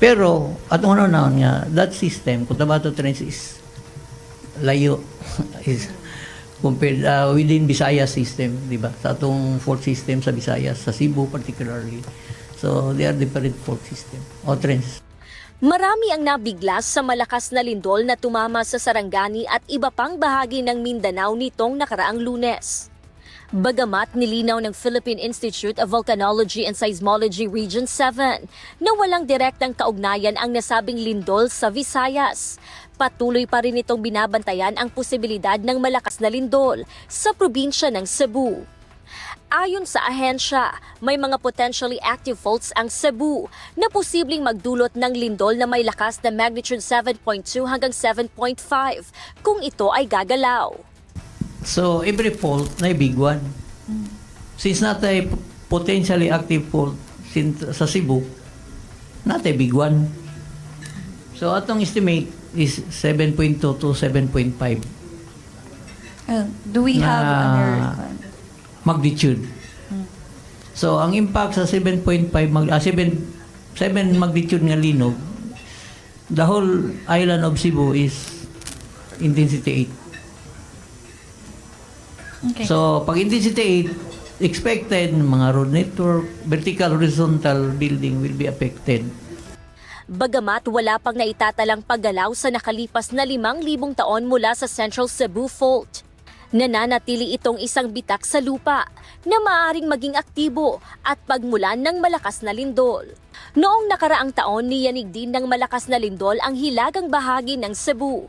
Pero, at ano na nga, that system, Cotabato Trench is layo. is compared within Visayas system, di ba? Sa atong fault system sa Visayas, sa Cebu particularly. So, they are different fault system o trench. Marami ang nabiglas sa malakas na lindol na tumama sa Sarangani at iba pang bahagi ng Mindanao nitong nakaraang Lunes. Bagamat nilinaw ng Philippine Institute of Volcanology and Seismology Region 7 na walang direktang kaugnayan ang nasabing lindol sa Visayas, patuloy pa rin itong binabantayan ang posibilidad ng malakas na lindol sa probinsya ng Cebu. Ayon sa ahensya, may mga potentially active faults ang Cebu na posibleng magdulot ng lindol na may lakas na magnitude 7.2 hanggang 7.5 kung ito ay gagalaw. So, every fault na big one. Since natay potentially active fault sa Cebu, natay big one. So, atong estimate is 7.2 to 7.5 Do we have another magnitude. So, ang impact sa 7.5 7 magnitude nga linog, the whole island of Cebu is intensity 8. Okay. So, pag intensity 8, expected mga road network, vertical, horizontal building will be affected. Bagamat wala pang naitatalang paggalaw sa nakalipas na 5,000 taon mula sa Central Cebu Fault, nananatili itong isang bitak sa lupa na maaaring maging aktibo at pagmulan ng malakas na lindol. Noong nakaraang taon, niyanig din ng malakas na lindol ang hilagang bahagi ng Cebu.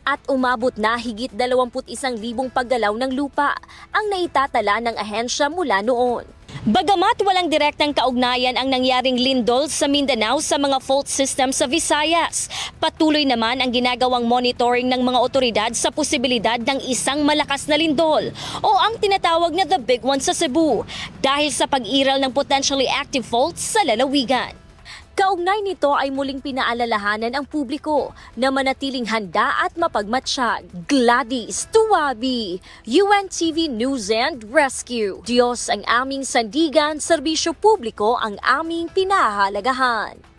At umabot na higit 21,000 paggalaw ng lupa ang naitatala ng ahensya mula noon. Bagamat walang direktang kaugnayan ang nangyaring lindol sa Mindanao sa mga fault system sa Visayas, patuloy naman ang ginagawang monitoring ng mga otoridad sa posibilidad ng isang malakas na lindol o ang tinatawag na the big one sa Cebu dahil sa pag-iral ng potentially active faults sa lalawigan. Kaugnay nito ay muling pinaalalahanan ang publiko na manatiling handa at mapagmatsyag. Gladys Tuwabi, UNTV News and Rescue. Diyos ang aming sandigan, serbisyo publiko ang aming pinahahalagahan.